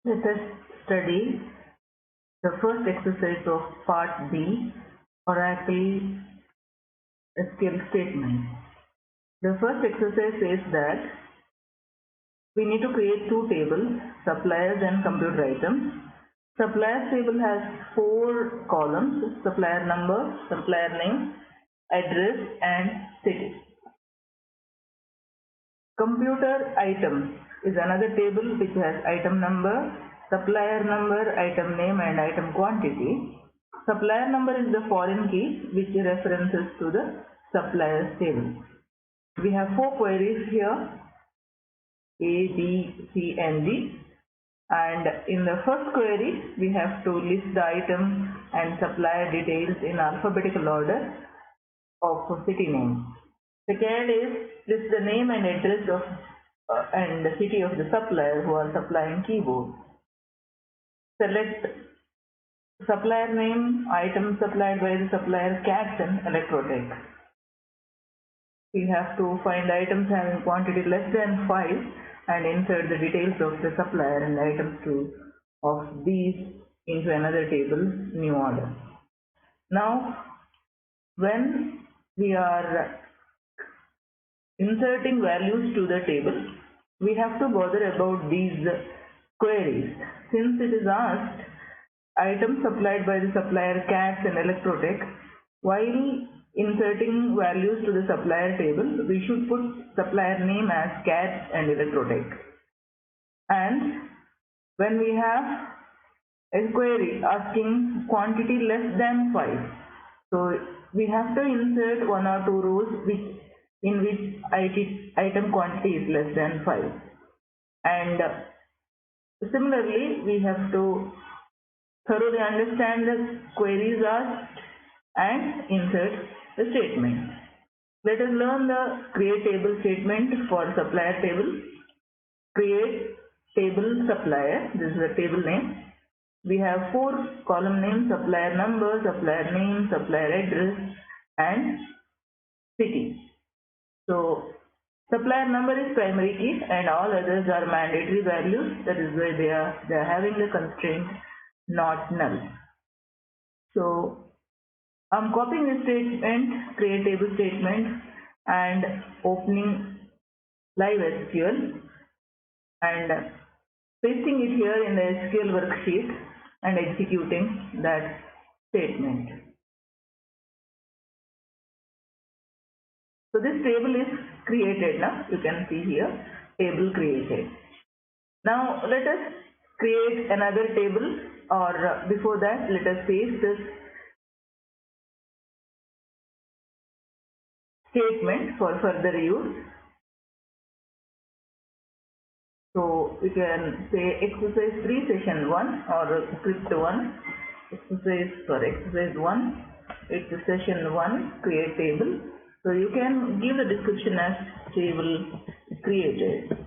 Let us study the first exercise of part B, Oracle SQL statement. The first exercise says that we need to create two tables, suppliers and computer items. Suppliers table has 4 columns: supplier number, supplier name, address and city. Computer items is another table which has item number, supplier number, item name and item quantity. Supplier number is the foreign key which references to the suppliers table. We have 4 queries here, A, B, C and D. And in the first query, we have to list the item and supplier details in alphabetical order of city name. Second is list the name and address of and the city of the supplier who are supplying keyboard. Select supplier name, item supplied by the supplier CATS and Electrotech. We have to find items having quantity less than 5 and insert the details of the supplier and items of these into another table, new order. Now, when we are inserting values to the table, we have to bother about these queries. Since it is asked items supplied by the supplier CATS and Electrotech, while inserting values to the supplier table, we should put supplier name as CATS and Electrotech. And when we have a query asking quantity less than 5, so we have to insert 1 or 2 rows in which item quantity is less than 5. And similarly, we have to thoroughly understand the queries asked and insert the statement. Let us learn the create table statement for supplier table. Create table supplier, this is the table name. We have 4 column names: supplier number, supplier name, supplier address and city. So supplier number is primary key and all others are mandatory values. That is why they are having the constraint not null. So I'm copying this statement, create table statement, and opening live SQL and pasting it here in the SQL worksheet and executing that statement. So this table is created now. You can see here, table created. Now let us create another table, or before that let us paste this statement for further use. So you can say exercise 3 session 1 or script 1, exercise 1, it's session 1, create table. So you can give the description as table created.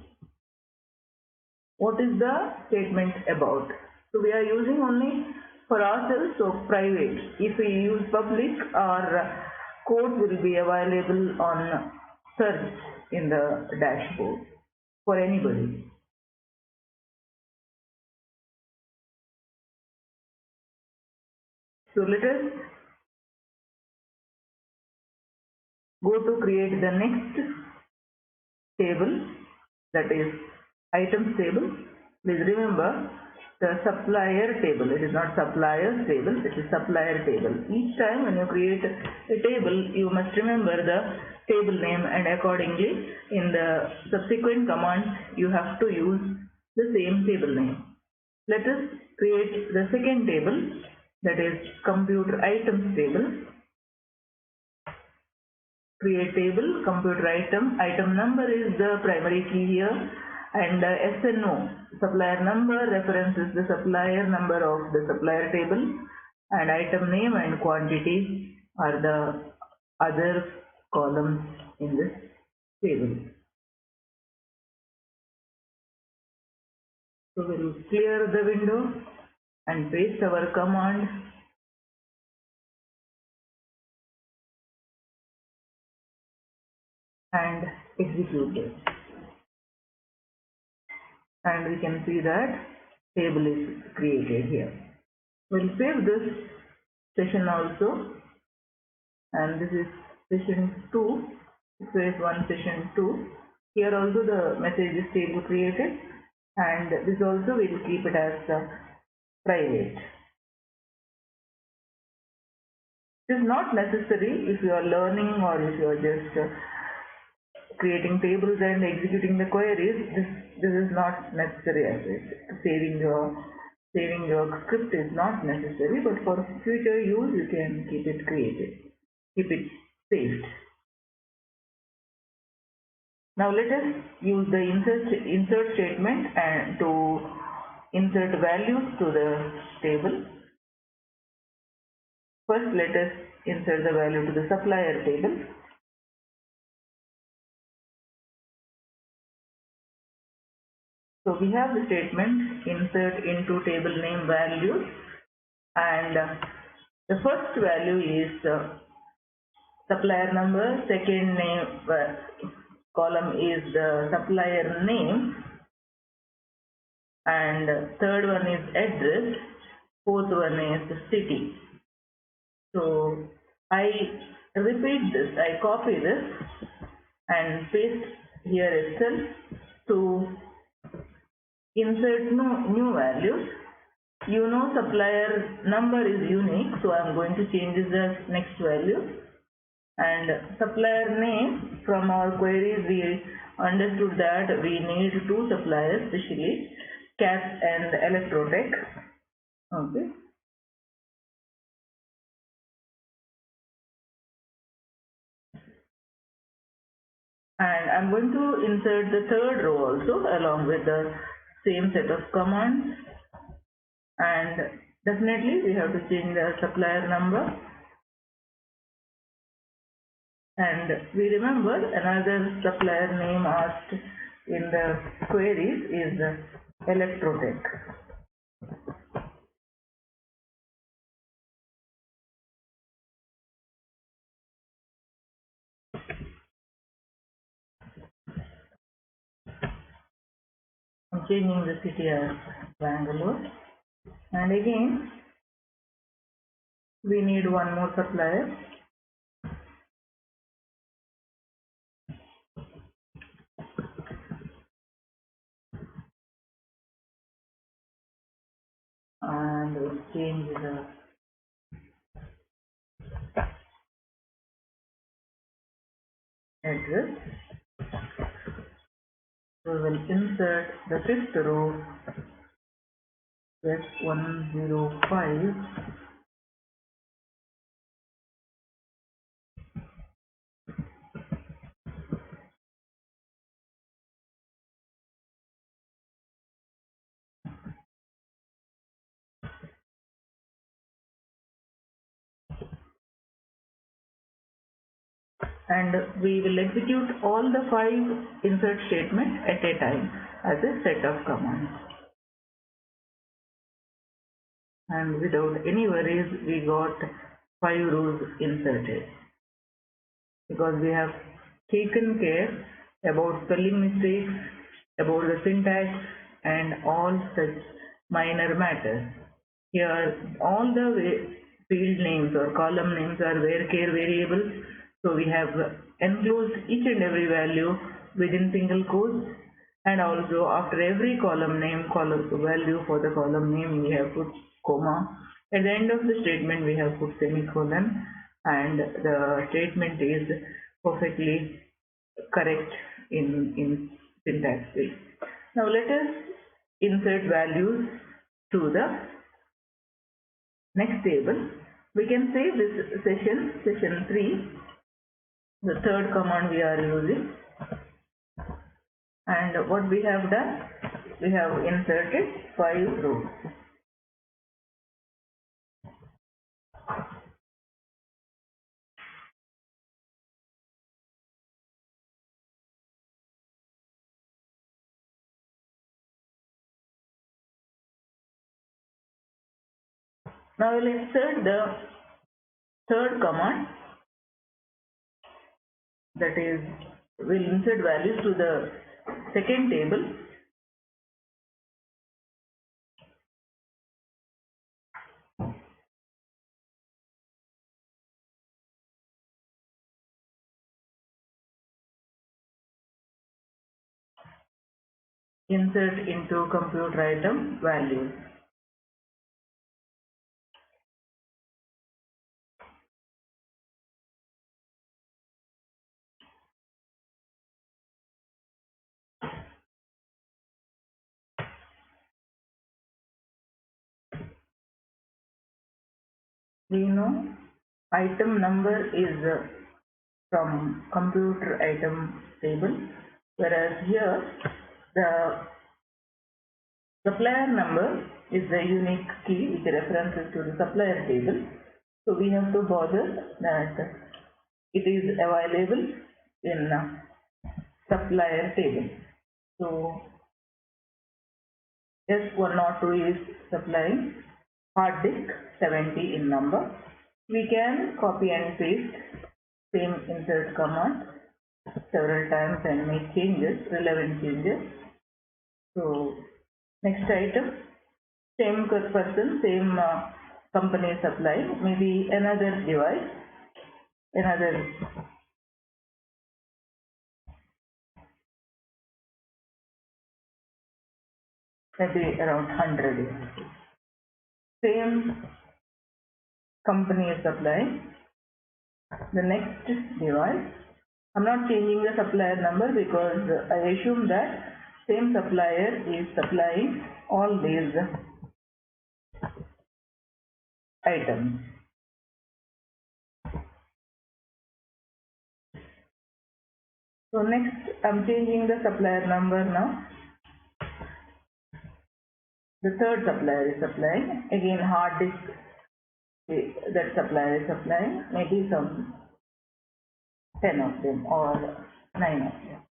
What is the statement about? So we are using only for ourselves, so private. If we use public, our code will be available on search in the dashboard for anybody. So let us go to create the next table, that is items table. Please remember the supplier table. It is not suppliers table, it is supplier table. Each time when you create a table, you must remember the table name, and accordingly in the subsequent commands you have to use the same table name. Let us create the second table, that is computer items table. Create table, computer item number is the primary key here, and SNO, supplier number, references the supplier number of the supplier table, and item name and quantity are the other columns in this table. So we will clear the window and paste our command. And execute it. And we can see that table is created here. We'll save this session also, and this is session 2, phase 1 session 2. Here also the message is table created, and this also we will keep it as private. It is not necessary if you are learning or if you are just creating tables and executing the queries. This is not necessary as it. Saving your script is not necessary, but for future use you can keep it created, keep it saved. Now let us use the insert statement and to insert values to the table. First, let us insert the value to the supplier table. So we have the statement insert into table name values, and the first value is supplier number, second name column is the supplier name, and third one is address, fourth one is the city. So I repeat this, I copy this and paste here itself to insert new values. You know supplier number is unique, so I am going to change this as next value. And supplier name, from our queries we understood that we need two suppliers, especially CAS and Electrotech. Okay. And I'm going to insert the third row also along with the same set of commands, and definitely we have to change the supplier number. And we remember another supplier name asked in the queries is Electrotech. I'm changing the city as Bangalore. And again, we need one more supplier. And we'll change the address. We will insert the fifth row, that's 105. And we will execute all the 5 insert statements at a time as a set of commands. And without any worries, we got 5 rows inserted, because we have taken care about spelling mistakes, about the syntax, and all such minor matters. Here all the field names or column names are varchar variables, so we have enclosed each and every value within single quotes, and also after every column name, column value for the column name, we have put comma. At the end of the statement we have put semicolon, and the statement is perfectly correct in syntax way. Now let us insert values to the next table. We can save this session 3, the third command we are using. And what we have done, we have inserted 5 rows. Now we will insert the third command, that is, we will insert values to the second table. insert into computer item values. We know item number is from computer item table, whereas here the supplier number is the unique key which references to the supplier table. So we have to bother that it is available in supplier table. So S102 is supplying hard disk 70 in number. We can copy and paste same insert command several times and make changes, relevant changes. So next item, same person, same company supply, maybe another device, another maybe around 100. Same company is supplying the next device. I'm not changing the supplier number because I assume that same supplier is supplying all these items. So next I'm changing the supplier number now. The third supplier is supplying, again hard disk that supplier is supplying, maybe some 10 of them or 9 of them.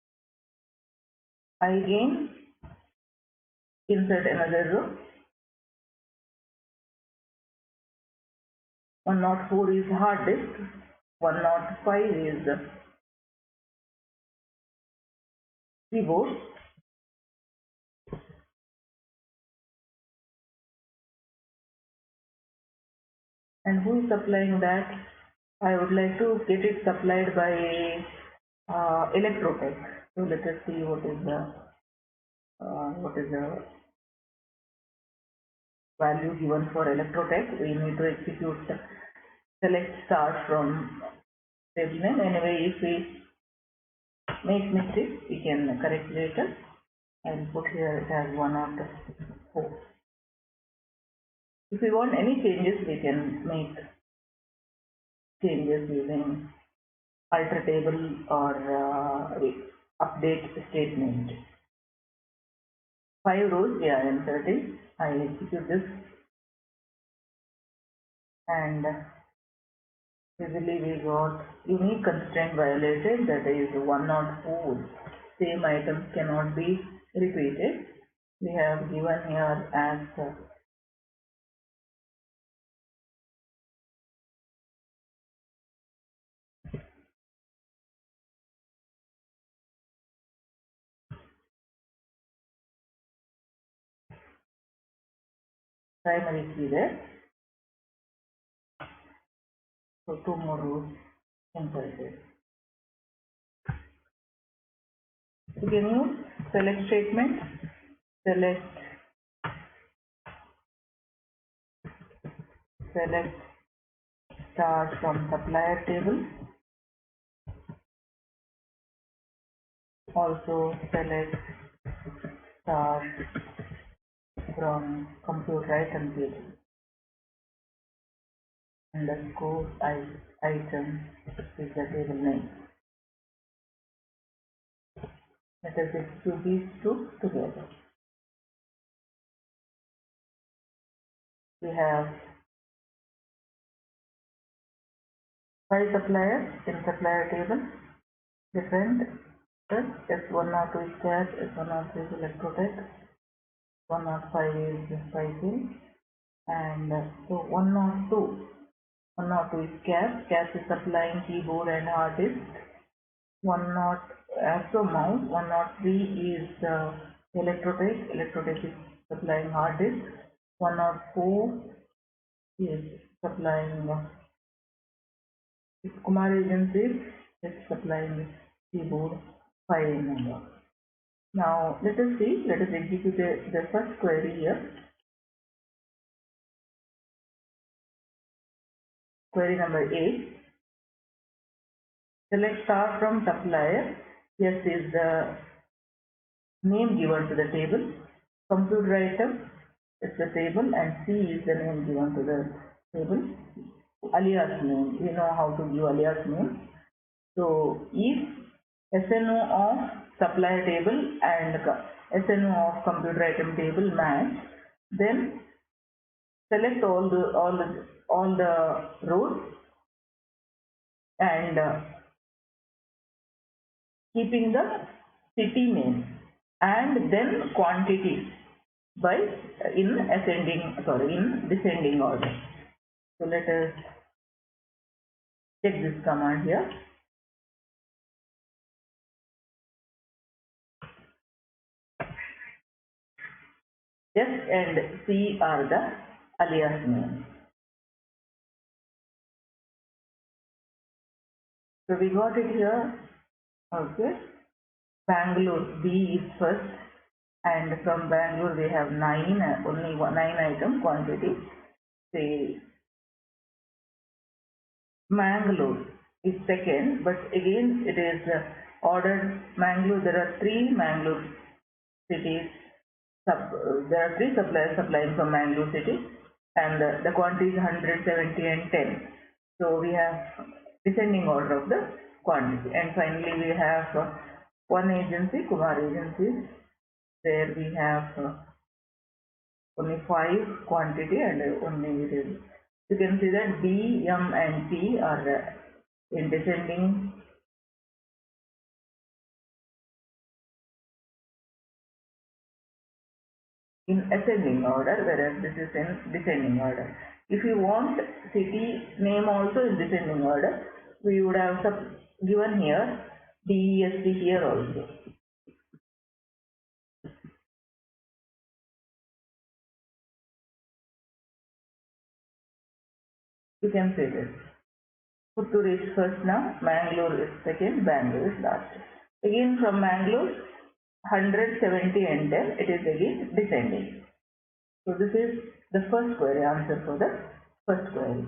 I again insert another row. 104 is hard disk, 105 is keyboard, and who is supplying that? I would like to get it supplied by Electrotech. So let us see what is the value given for Electrotech. We need to execute select star from table name. Anyway, if we make mistake, we can correct later. I'll put here it has 104. If we want any changes, we can make changes using alter table or update statement. 5 rows we are inserting. I execute this and usually we got unique constraint violated, that is 104. Same items cannot be repeated. We have given here as primary key there. So 2 more rows inserted. You can use select statement, select start from supplier table, also select start from computer item table, underscore item is the table name. Let us execute these two together. We have 5 suppliers in supplier table, different S102 is CAS, S103 is Electrotech, 105 is Spicing, and so 102 is CAS is supplying keyboard and hard disk. 10 mouse, 103 is Electrotech is supplying hard disk. 104 is supplying Kumar Agency is supplying keyboard 5 number. Now let us see, let us execute the first query here. Query number 8. Select star from supplier. Yes is the name given to the table. Computer item is the table and C is the name given to the table. Alias name, we know how to give alias name. So if SNO of supplier table and SNO of computer item table match, then select all the rows and keeping the city name and then quantity by in descending order. So let us check this command here. S and C are the alias names. So we got it here. Okay. Bangalore B is first, and from Bangalore we have only 9 item quantity. Say Mangalore is second, but again it is ordered Mangalore. There are 3 Mangalore cities. There are 3 suppliers supplying from Mangalore city, and the quantity is 170 and 10. So we have descending order of the quantity, and finally we have one agency, Kumar Agencies. There we have only 5 quantity and only it is. You can see that B, M, and P are in descending. In ascending order, whereas this is in descending order. If you want city name also in descending order, we would have given here DEST here also. You can say this. Puttur is first now, Mangalore is second, Bangalore is last. Again from Mangalore, 170 and 10, it is again descending. So this is the first query, answer for the first query.